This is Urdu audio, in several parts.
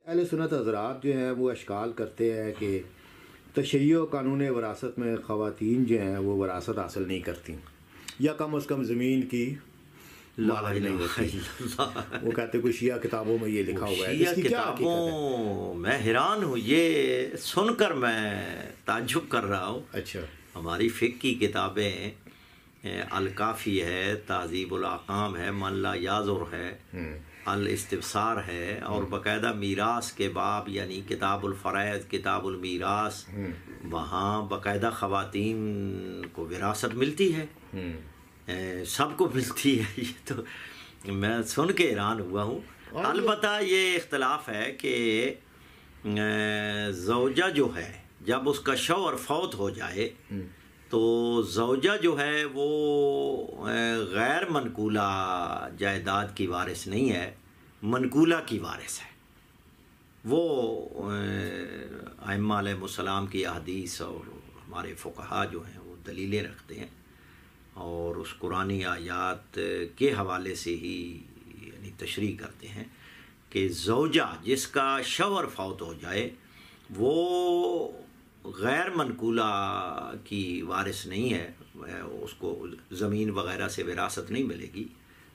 اہل سنت حضرات جو ہیں وہ اشکال کرتے ہیں کہ تشیع و قانون وراثت میں خواتین جو ہیں وہ وراثت حاصل نہیں کرتی یا کم از کم زمین کی مالک نہیں ہوتی۔ وہ کہتے ہیں کوئی شیعہ کتابوں میں یہ لکھا ہوا ہے، اس کی کیا حقیقت ہے؟ میں حیران ہوں، یہ سن کر میں تعجب کر رہا ہوں۔ اچھا، ہماری فقہ کی کتابیں الکافی ہے، تہذیب الاحکام ہے، من لا یعذر ہے، الاستبصار ہے، اور باقاعدہ میراث کے باب یعنی کتاب الفرائض، کتاب المیراث، وہاں باقاعدہ خواتین کو وراثت ملتی ہے، سب کو ملتی ہے۔ یہ تو میں سن کے حیران ہوا ہوں۔ البتہ یہ اختلاف ہے کہ زوجہ جو ہے جب اس کا شوہر فوت ہو جائے تو زوجہ جو ہے وہ غیر منقولہ جائیداد کی وارث نہیں ہے، منقولہ کی وارث ہے۔ وہ ائمہ علیہ السلام کی احادیث اور ہمارے فقہا جو ہیں وہ دلیلیں رکھتے ہیں، اور اس قرآنی آیات کے حوالے سے ہی یعنی تشریح کرتے ہیں کہ زوجہ جس کا شوہر فوت ہو جائے وہ غیر منقولہ کی وارث نہیں ہے، اس کو زمین وغیرہ سے وراثت نہیں ملے گی،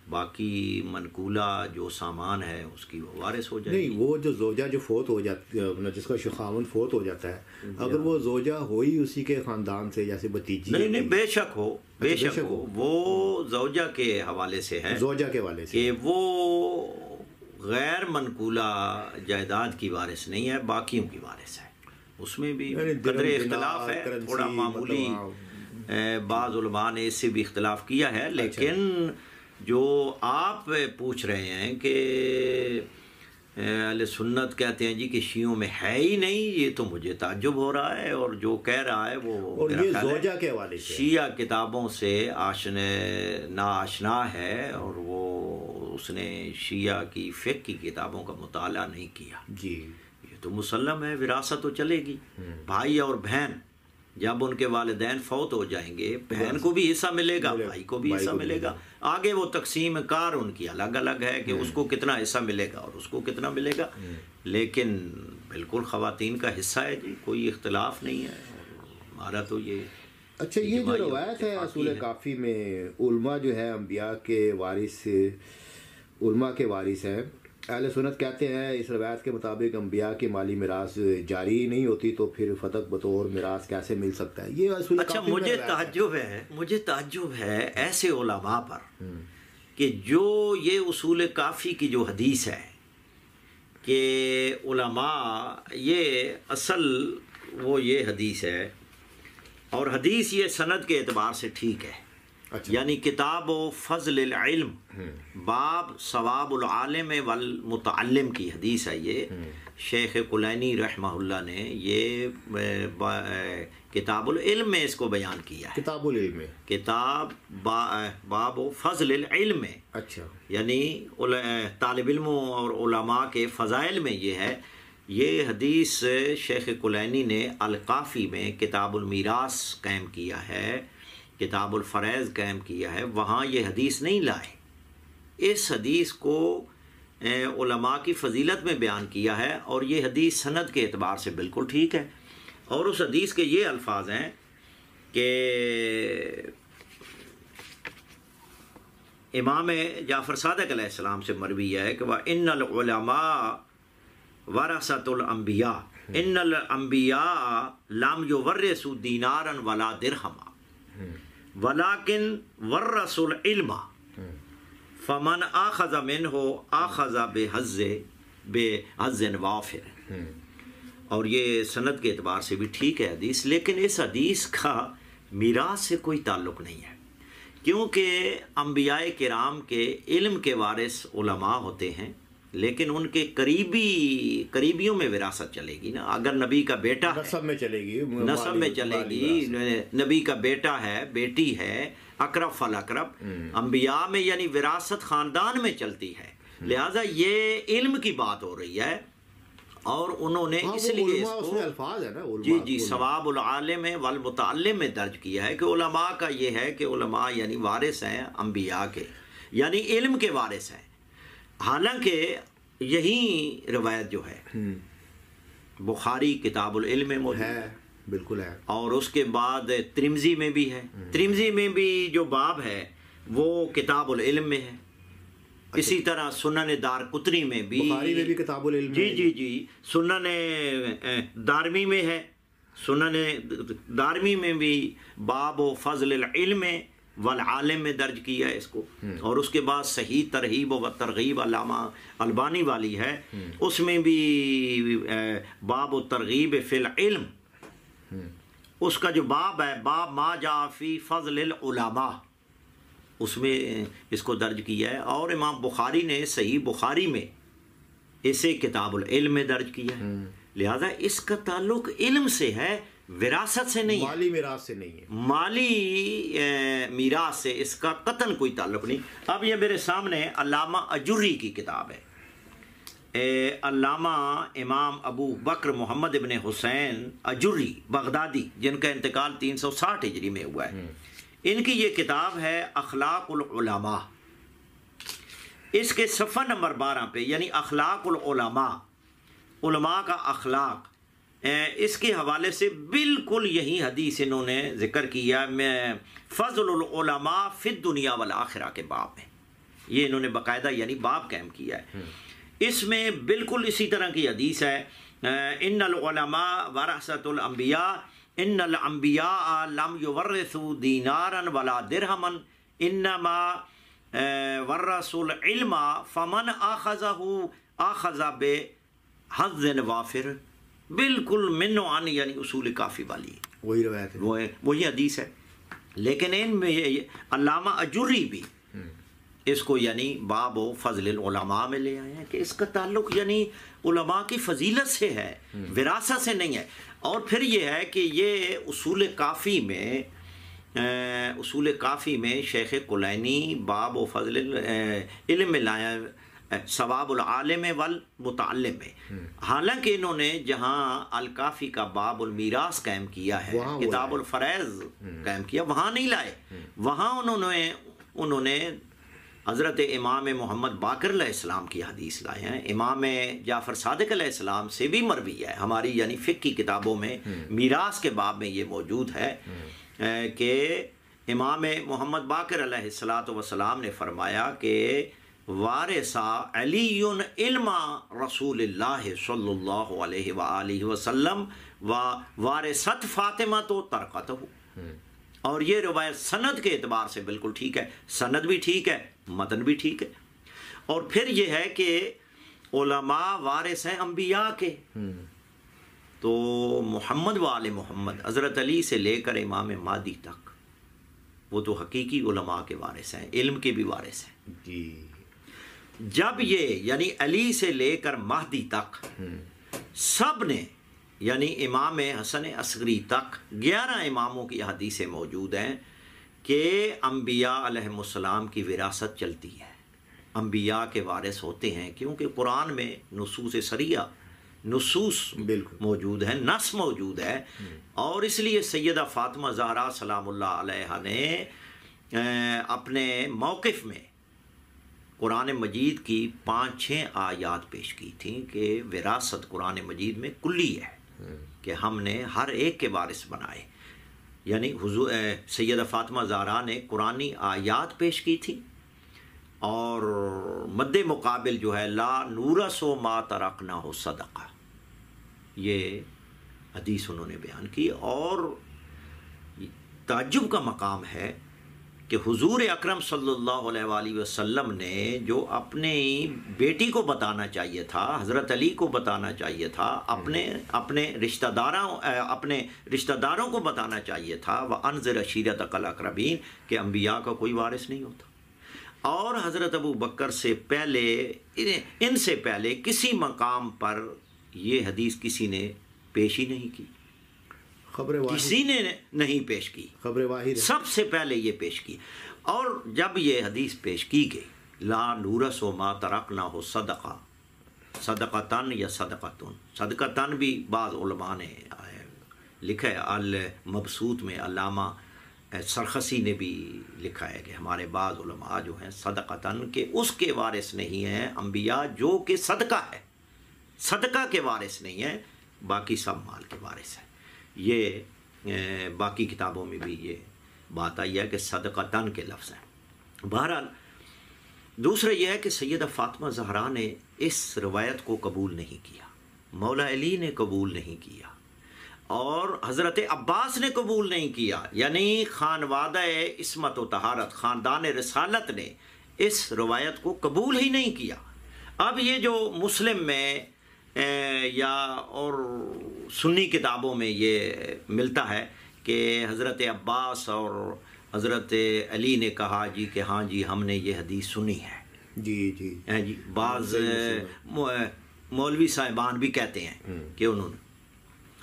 باقی منقولہ جو سامان ہے اس کی وہ وارث ہو جائے گی۔ نہیں، وہ جو زوجہ جو فوت ہو جاتی ہے، جس کا خاوند فوت ہو جاتا ہے، اگر وہ زوجہ ہوئی اسی کے خاندان سے جیسے بھتیجی، نہیں، بے شک ہو، بے شک ہو، وہ زوجہ کے حوالے سے ہے، زوجہ کے حوالے سے کہ وہ غیر منقولہ جائیداد کی وارث نہیں ہے، باقیوں کی وارث ہے۔ اس میں بھی قدر اختلاف ہے، تھوڑا معمولی، بعض علماء نے اس سے بھی اختلاف کیا ہے، لیکن جو آپ پوچھ رہے ہیں کہ اہل سنت کہتے ہیں جی کہ شیعوں میں ہے ہی نہیں، یہ تو مجھے تعجب ہو رہا ہے، اور جو کہہ رہا ہے وہ اور یہ زوجہ کے حوالے سے شیعہ کتابوں سے ناآشنا ہے، اور وہ اس نے شیعہ کی فقہ کی کتابوں کا مطالعہ نہیں کیا۔ جی، یہ تو مسلم ہے، وراثت تو چلے گی۔ بھائی اور بہن جب ان کے والدین فوت ہو جائیں گے، بہن کو بھی حصہ ملے گا، بھائی کو بھی حصہ ملے گا۔ آگے وہ تقسیم کار ان کی الگ الگ ہے کہ اس کو کتنا حصہ ملے گا اور اس کو کتنا ملے گا، لیکن بالکل خواتین کا حصہ ہے جی، کوئی اختلاف نہیں ہے، ہمارا تو یہ۔ اچھا، یہ جو روایت ہے اصول کافی میں علماء جو ہے انبیاء کے وارث، علماء کے وارث ہیں، اہل سنت کہتے ہیں اس روایت کے مطابق انبیاء کی مالی میراث جاری نہیں ہوتی تو پھر فتق بطور میراث کیسے مل سکتا ہے؟ یہ اصول اچھا، مجھے تعجب ہے ایسے علماء پر کہ جو یہ اصول کافی کی جو حدیث ہے کہ علماء یہ اصل وہ یہ حدیث ہے، اور حدیث یہ سند کے اعتبار سے ٹھیک ہے، یعنی کتاب و فضل العلم باب ثواب العالم والمتعلم کی حدیث ہے۔ یہ شیخ کلینی رحمہ اللہ نے یہ کتاب العلم میں اس کو بیان کیا ہے، کتاب العلم میں، کتاب باب و فضل العلم میں، اچھا، یعنی طالب علموں اور علماء کے فضائل میں یہ ہے۔ یہ حدیث شیخ کلینی نے الکافی میں کتاب المیراث قائم کیا ہے، کتاب الفرائض قائم کیا ہے، وہاں یہ حدیث نہیں لائے۔ اس حدیث کو علماء کی فضیلت میں بیان کیا ہے، اور یہ حدیث سند کے اعتبار سے بالکل ٹھیک ہے، اور اس حدیث کے یہ الفاظ ہیں کہ امام جعفر صادق علیہ السلام سے مروی ہے کہ وَإِنَّ الْعُلَمَاءَ وَرَثَةُ الْأَنْبِيَاءِ إِنَّ الْأَنْبِيَاءَ لَمْ يُوَرِّثُوا دِينَارًا وَلَا دِرْهَمًا وَلَكِنْ وَرَّثُوا الْعِلْمَ فَمَنْ آخَذَ مِنْهُ آخَذَ بِحَظٍ وَافِرٍ۔ اور یہ سند کے اعتبار سے بھی ٹھیک ہے حدیث، لیکن اس حدیث کا میراث سے کوئی تعلق نہیں ہے، کیونکہ انبیاء کرام کے علم کے وارث علماء ہوتے ہیں، لیکن ان کے قریبیوں میں وراثت چلے گی نا۔ اگر نبی کا بیٹا ہے، نسب میں چلے گی، نسب میں چلے گی، نبی کا بیٹا ہے، بیٹی ہے، اقرب فالاقرب، انبیاء میں یعنی وراثت خاندان میں چلتی ہے، لہٰذا یہ علم کی بات ہو رہی ہے، اور انہوں نے اس لیے اس کو الفاظ ہے نا، جی ثواب العالم والمتعلم میں درج کیا ہے کہ علماء کا یہ ہے کہ علماء یعنی وارث ہیں انبیاء کے، یعنی علم کے وارث ہیں۔ حالانکہ یہی روایت جو ہے بخاری کتاب العلم میں موجود ہے، بالکل ہے، اور اس کے بعد ترمذی میں بھی ہے. ترمذی میں بھی جو باب ہے وہ کتاب العلم میں ہے. اسی طرح سنن دارقطنی میں بھی، بخاری میں بھی کتاب العلم جی ہے. جی جی سنن دارمی میں ہے. سنن دارمی میں بھی باب و فضل العلم والعالم میں درج کیا ہے اس کو. اور اس کے بعد صحیح ترغیب و ترغیب علامہ البانی والی ہے، اس میں بھی باب و ترغیب فی العلم، اس کا جو باب ہے باب ما جاء فی فضل العلماء، اس میں اس کو درج کیا ہے. اور امام بخاری نے صحیح بخاری میں اسے کتاب العلم میں درج کیا ہے. لہذا اس کا تعلق علم سے ہے، وراثت سے نہیں ہے، مالی میراث سے نہیں ہے، مالی میراث سے اس کا قطعاً کوئی تعلق نہیں. اب یہ میرے سامنے علامہ اجری کی کتاب ہے. علامہ امام ابو بکر محمد ابن حسین اجری بغدادی، جن کا انتقال 360 ہجری میں ہوا ہے، ان کی یہ کتاب ہے اخلاق العلماء. اس کے صفحہ نمبر 12 پہ، یعنی اخلاق العلماء، علماء کا اخلاق، اس کے حوالے سے بالکل یہی حدیث انہوں نے ذکر کیا میں فضل العلماء فی الدنیا والآخرہ کے باب میں. یہ انہوں نے باقاعدہ یعنی باب قائم کیا ہے. اس میں بالکل اسی طرح کی حدیث ہے، ان العلماء ورثۃ الانبیاء، ان الانبیاء لم یورثوا دینارا ولا درہما انما ورثوا العلم فمن اخذه اخذ بحظ وافر. بالکل من عن یعنی اصول کافی والی وہی روایت ہے، وہی حدیث ہے. لیکن ان میں علامہ اجری بھی اس کو یعنی باب و فضل العلماء میں لے آئے ہیں کہ اس کا تعلق یعنی علماء کی فضیلت سے ہے، وراثت سے نہیں ہے. اور پھر یہ ہے کہ یہ اصول کافی میں شیخ کلینی باب و فضل علم میں لایا ثواب العالم والمتعلم میں. حالانکہ انہوں نے جہاں الکافی کا باب المیراث قائم کیا ہے، کتاب الفرائض قائم کیا، وہاں نہیں لائے. وہاں انہوں نے حضرت امام محمد باقر علیہ السلام کی حدیث لائے ہیں. امام جعفر صادق علیہ السلام سے بھی مروی ہے، ہماری یعنی فقہ کی کتابوں میں میراث کے باب میں یہ موجود ہے کہ امام محمد باقر علیہ السلام نے فرمایا کہ وارث علی علم رسول اللہ صلی اللہ علیہ وآلہ وسلم و وارثت فاطمہ تو ترکتہ. اور یہ روایت سند کے اعتبار سے بالکل ٹھیک ہے، سند بھی ٹھیک ہے، متن بھی ٹھیک ہے. اور پھر یہ ہے کہ علماء وارث ہیں انبیاء کے. تو محمد و آل محمد، حضرت علی سے لے کر امام مہدی تک، وہ تو حقیقی علماء کے وارث ہیں، علم کے بھی وارث ہیں. جی جب یہ یعنی علی سے لے کر مہدی تک سب نے، یعنی امام حسن اصغری تک 11 اماموں کی حدیثیں موجود ہیں کہ انبیاء علیہ السلام کی وراثت چلتی ہے، انبیاء کے وارث ہوتے ہیں، کیونکہ قرآن میں نصوص سریہ، نصوص موجود ہیں، نص موجود ہے. اور اس لیے سیدہ فاطمہ زہرا سلام اللہ علیہ نے اپنے موقف میں قرآن مجید کی 5-6 آیات پیش کی تھیں کہ وراثت قرآن مجید میں کلی ہے، کہ ہم نے ہر ایک کے وارث بنائے. یعنی حضور سیدہ فاطمہ زہرا نے قرآنی آیات پیش کی تھی، اور مد مقابل جو ہے لا نورث ما ترکنا ہو صدقہ، یہ حدیث انہوں نے بیان کی. اور تعجب کا مقام ہے کہ حضور اکرم صلی اللہ علیہ وآلہ وسلم نے جو اپنی بیٹی کو بتانا چاہیے تھا، حضرت علی کو بتانا چاہیے تھا، اپنے رشتہ داروں کو بتانا چاہیے تھا، وَأَنذِرْ عَشِيرَتَكَ الْأَقْرَبِينَ، کہ انبیاء کا کوئی وارث نہیں ہوتا. اور حضرت ابو بکر سے پہلے، ان سے پہلے کسی مقام پر یہ حدیث کسی نے پیش ہی نہیں کی، کسی نے نہیں پیش کی، خبر واحد سب سے پہلے یہ پیش کی. اور جب یہ حدیث پیش کی گئی لا نورث ما ترکنا ہو صدقہ، صدقتن یا صدقتن، صدقتن بھی بعض علماء نے لکھا ہے. المبسوط میں علامہ سرخسی نے بھی لکھا ہے کہ ہمارے بعض علماء جو ہیں صدقتاً کہ اس کے وارث نہیں ہیں انبیاء جو کہ صدقہ ہے، صدقہ کے وارث نہیں ہیں، باقی سب مال کے وارث ہیں۔ یہ باقی کتابوں میں بھی یہ بات آئی ہے کہ صدقتاً کے لفظ ہیں۔ بہرحال دوسرا یہ ہے کہ سیدہ فاطمہ زہرا نے اس روایت کو قبول نہیں کیا، مولا علی نے قبول نہیں کیا، اور حضرت عباس نے قبول نہیں کیا، یعنی خانوادہ عصمت و طہارت، خاندان رسالت نے اس روایت کو قبول ہی نہیں کیا۔ اب یہ جو مسلم میں یا اور سنی کتابوں میں یہ ملتا ہے کہ حضرت عباس اور حضرت علی نے کہا جی کہ ہاں جی ہم نے یہ حدیث سنی ہے، جی بعض مولوی صاحبان بھی کہتے ہیں کہ انہوں نے،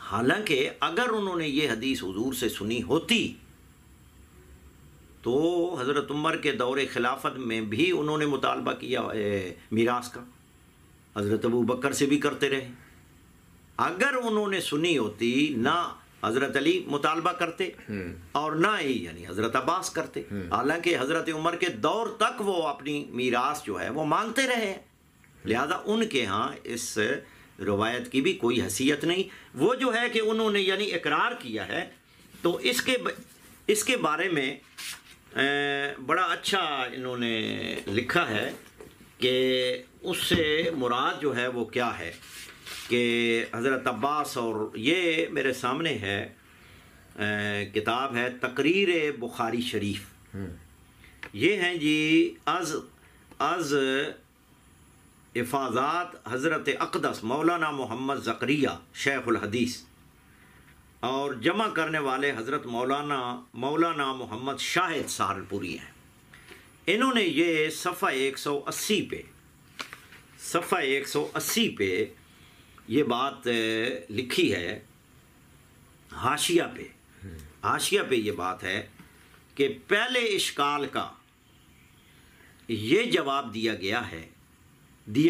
حالانکہ اگر انہوں نے یہ حدیث حضور سے سنی ہوتی تو حضرت عمر کے دور خلافت میں بھی انہوں نے مطالبہ کیا میراث کا، حضرت ابو بکر سے بھی کرتے رہے۔ اگر انہوں نے سنی ہوتی نہ حضرت علی مطالبہ کرتے اور نہ ہی یعنی حضرت عباس کرتے، حالانکہ حضرت عمر کے دور تک وہ اپنی میراث جو ہے وہ مانگتے رہے ہیں، لہذا ان کے ہاں اس روایت کی بھی کوئی حیثیت نہیں۔ وہ جو ہے کہ انہوں نے یعنی اقرار کیا ہے، تو اس کے بارے میں بڑا اچھا انہوں نے لکھا ہے کہ اس سے مراد جو ہے وہ کیا ہے کہ حضرت عباس، اور یہ میرے سامنے ہے کتاب ہے تقریر بخاری شریف، یہ ہیں جی از افاضات حضرت اقدس مولانا محمد زکریا شیخ الحدیث، اور جمع کرنے والے حضرت مولانا محمد شاہد سہارنپوری ہیں۔ انہوں نے یہ صفحہ 180 پہ یہ بات لکھی ہے، حاشیہ پہ یہ بات ہے کہ پہلے اشکال کا یہ جواب دیا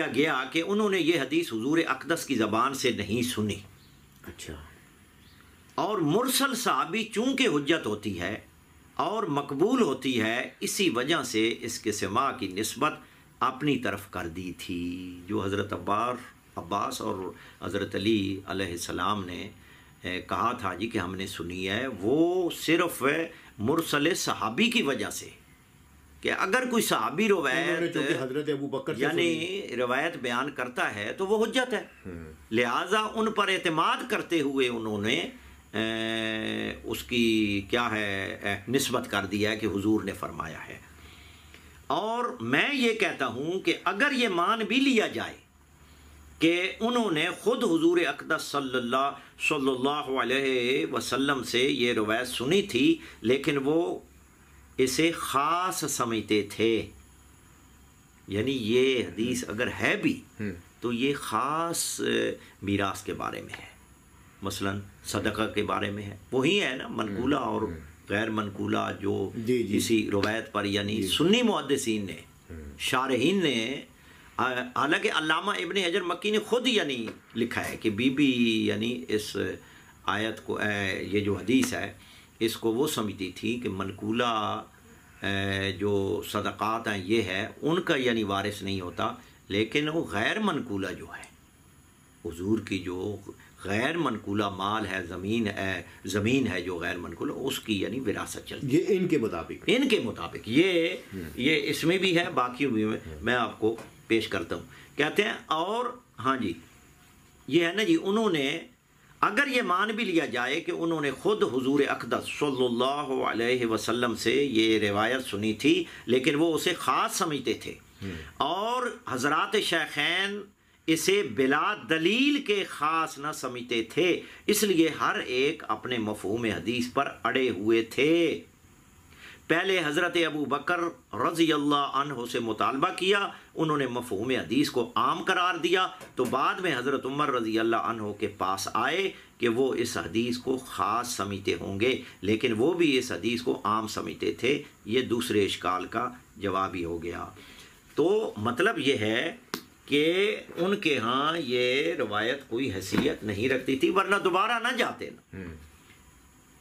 گیا کہ انہوں نے یہ حدیث حضور اقدس کی زبان سے نہیں سنی، اچھا، اور مرسل صحابی چونکہ حجت ہوتی ہے اور مقبول ہوتی ہے، اسی وجہ سے اس کے سماع کی نسبت اپنی طرف کر دی تھی۔ جو حضرت عباس اور حضرت علی علیہ السلام نے کہا تھا جی کہ ہم نے سنی ہے، وہ صرف مرسل صحابی کی وجہ سے، کہ اگر کوئی صحابی روایت حضرت ابو بکر یعنی روایت بیان کرتا ہے تو وہ حجت ہے، لہٰذا ان پر اعتماد کرتے ہوئے انہوں نے اس کی کیا ہے نسبت کر دیا ہے کہ حضور نے فرمایا ہے۔ اور میں یہ کہتا ہوں کہ اگر یہ مان بھی لیا جائے کہ انہوں نے خود حضور اقدس صلی اللہ علیہ وسلم سے یہ روایت سنی تھی، لیکن وہ اسے خاص سمجھتے تھے، یعنی یہ حدیث اگر ہے بھی تو یہ خاص میراث کے بارے میں ہے، مثلا صدقہ کے بارے میں ہے، وہی ہے نا منقولہ اور غیر منقولہ جو اسی روایت پر یعنی سنی محدثین نے شارحین نے، حالانکہ علامہ ابن حجر مکی نے خود یعنی لکھا ہے کہ بی بی یعنی اس آیت کو یہ جو حدیث ہے اس کو وہ سمجھتی تھی کہ منقولہ جو صدقات ہیں یہ ہے ان کا یعنی وارث نہیں ہوتا، لیکن وہ غیر منقولہ جو ہے حضور کی جو غیر منقولہ مال ہے، زمین ہے جو غیر منقولہ، اس کی یعنی وراثت چلتی ہے، یہ ان کے مطابق یہ اس میں بھی ہے، باقی بھی میں آپ کو پیش کرتا ہوں۔ کہتے ہیں اور ہاں جی یہ ہے نا جی، انہوں نے اگر یہ مان بھی لیا جائے کہ انہوں نے خود حضور اقدس صلی اللہ علیہ وسلم سے یہ روایت سنی تھی، لیکن وہ اسے خاص سمجھتے تھے، اور حضرات شیخین اسے بلا دلیل کے خاص نہ سمجھتے تھے، اس لیے ہر ایک اپنے مفہوم حدیث پر اڑے ہوئے تھے۔ پہلے حضرت ابو بکر رضی اللہ عنہ سے مطالبہ کیا، انہوں نے مفہوم حدیث کو عام قرار دیا، تو بعد میں حضرت عمر رضی اللہ عنہ کے پاس آئے کہ وہ اس حدیث کو خاص سمجھتے ہوں گے، لیکن وہ بھی اس حدیث کو عام سمجھتے تھے۔ یہ دوسرے اشکال کا جواب ہی ہو گیا۔ تو مطلب یہ ہے کہ ان کے ہاں یہ روایت کوئی حیثیت نہیں رکھتی تھی، ورنہ دوبارہ نہ جاتے نا۔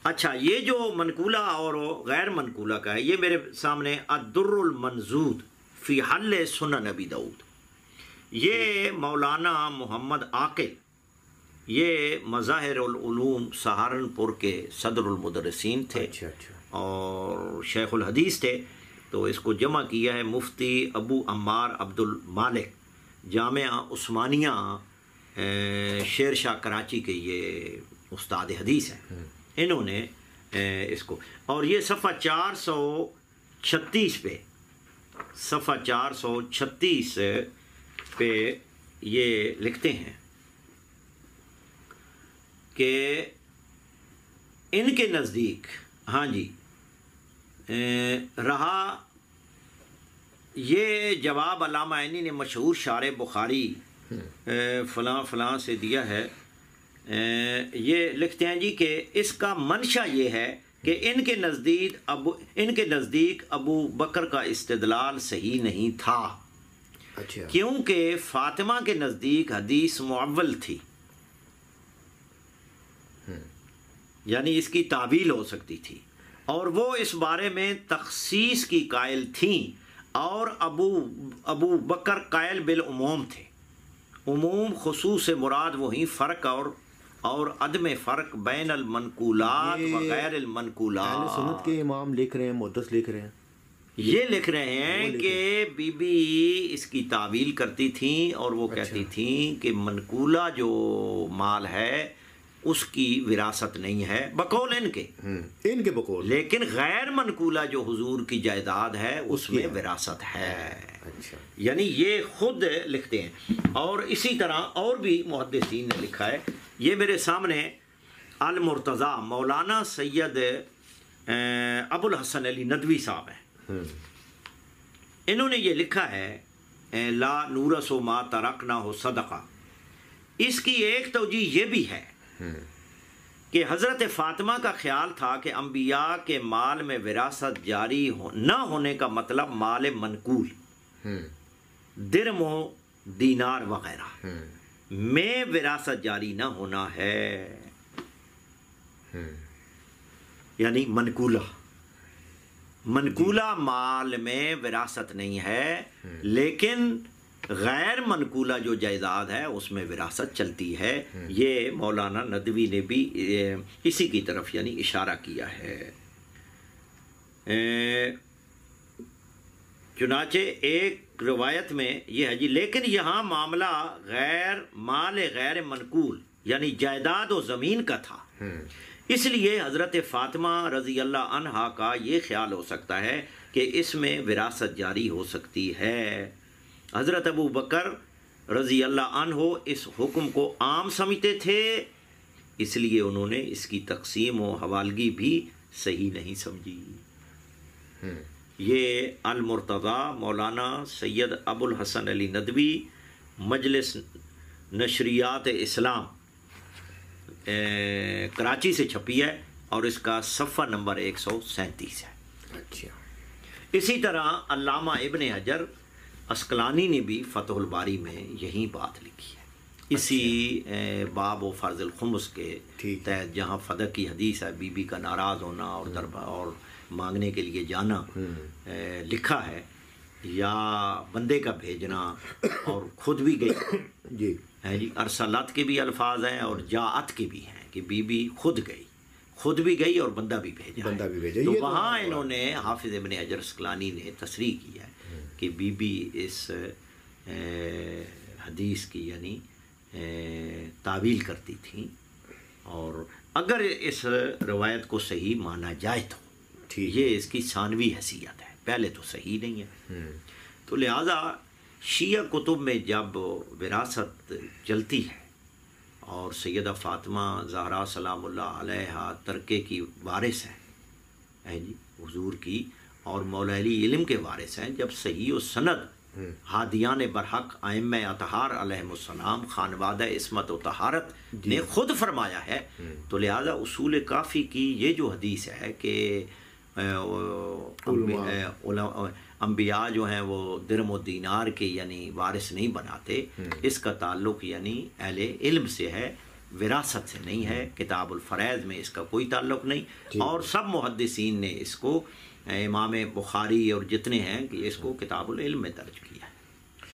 اچھا، یہ جو منقولہ اور غیر منقولہ کا ہے، یہ میرے سامنے الدر المنضود فی حل سنن ابی داؤد، یہ مولانا محمد عاقل، یہ مظاہر العلوم سہارنپور کے صدر المدرسین تھے اور شیخ الحدیث تھے. تو اس کو جمع کیا ہے مفتی ابو عمار عبد المالک، جامعہ عثمانیہ شیر شاہ کراچی کے یہ استاد حدیث ہیں. انہوں نے اس کو، اور یہ صفحہ 436 پہ، صفحہ 436 پہ یہ لکھتے ہیں کہ ان کے نزدیک، ہاں جی، رہا یہ جواب علامہ عینی نے مشہور شارح بخاری فلاں فلاں سے دیا ہے. یہ لکھتے ہیں جی کہ اس کا منشا یہ ہے کہ ان کے نزدیک ابو بکر کا استدلال صحیح نہیں تھا، کیونکہ فاطمہ کے نزدیک حدیث معول تھی، یعنی اس کی تعویل ہو سکتی تھی، اور وہ اس بارے میں تخصیص کی قائل تھیں، اور ابو بکر قائل بالعموم تھے. عموم خصوص سے مراد وہی فرق اور عدم فرق بین المنقولات و غیر المنقولات. اہل سنت کے امام لکھ رہے ہیں، محدث لکھ رہے ہیں، یہ لکھ رہے ہیں کہ بی بی اس کی تعویل کرتی تھیں، اور وہ کہتی تھیں کہ منقولہ جو مال ہے اس کی وراثت نہیں ہے بقول ان کے بقول، لیکن غیر منقولہ جو حضور کی جائیداد ہے اس میں وراثت ہے. یعنی یہ خود لکھتے ہیں. اور اسی طرح اور بھی محدثین نے لکھا ہے. یہ میرے سامنے المرتضیٰ مولانا سید ابو الحسن علی ندوی صاحب ہیں. انہوں نے یہ لکھا ہے لا نورث ما ترکنا ہو صدقہ. اس کی ایک توجیہ یہ بھی ہے کہ حضرت فاطمہ کا خیال تھا کہ انبیاء کے مال میں وراثت جاری نہ ہونے کا مطلب مال منقول، درم و دینار وغیرہ میں وراثت جاری نہ ہونا ہے، یعنی منقولہ مال میں وراثت نہیں ہے، لیکن غیر منقولہ جو جائیداد ہے اس میں وراثت چلتی ہے. یہ مولانا ندوی نے بھی اسی کی طرف یعنی اشارہ کیا ہے. چنانچہ ایک روایت میں یہ ہے جی، لیکن یہاں معاملہ مال غیر منقول یعنی جائیداد و زمین کا تھا، اس لیے حضرت فاطمہ رضی اللہ عنہا کا یہ خیال ہو سکتا ہے کہ اس میں وراثت جاری ہو سکتی ہے. حضرت ابو بکر رضی اللہ عنہ اس حکم کو عام سمجھتے تھے، اس لیے انہوں نے اس کی تقسیم و حوالگی بھی صحیح نہیں سمجھی. یہ المرتضیٰ مولانا سید ابو الحسن علی ندوی، مجلس نشریات اسلام، کراچی سے چھپی ہے، اور اس کا صفحہ نمبر 137 ہے. اسی طرح علامہ ابن حجر اسقلانی نے بھی فتح الباری میں یہی بات لکھی ہے، اسی باب و فرض الخمس کے تحت، جہاں فدق کی حدیث ہے بی بی کا ناراض ہونا اور دربار اور مانگنے کے لیے جانا لکھا ہے، یا بندے کا بھیجنا، اور خود بھی گئی جی ارسلت کے بھی الفاظ ہیں اور جاعت کے بھی ہیں کہ بی بی خود بھی گئی اور بندہ بھی بھیجا. تو وہاں انہوں نے حافظ ابن حجر اسقلانی نے تصریح کیا ہے کہ بی بی اس حدیث کی یعنی تعویل کرتی تھیں، اور اگر اس روایت کو صحیح مانا جائے تو یہ اس کی ثانوی حیثیت ہے، پہلے تو صحیح نہیں ہے. تو لہٰذا شیعہ کتب میں جب وراثت چلتی ہے اور سیدہ فاطمہ زہرا سلام اللہ علیہا ترکے کی وارث ہیں جی حضور کی، اور مولا علی علم کے وارث ہیں، جب صحیح و سند ہادیان برحق ائمہ اطہار علیہم السلام خانوادہ عصمت و طہارت نے خود فرمایا ہے، تو لہذا اصول کافی کی یہ جو حدیث ہے کہ انبیاء جو ہیں وہ درم و دینار کے یعنی وارث نہیں بناتے، اس کا تعلق یعنی اہل علم سے ہے، وراثت سے نہیں ہے، کتاب الفرائض میں اس کا کوئی تعلق نہیں، اور سب محدثین نے اس کو، امام بخاری اور جتنے ہیں، کہ اس کو کتاب العلم میں درج کیا ہے۔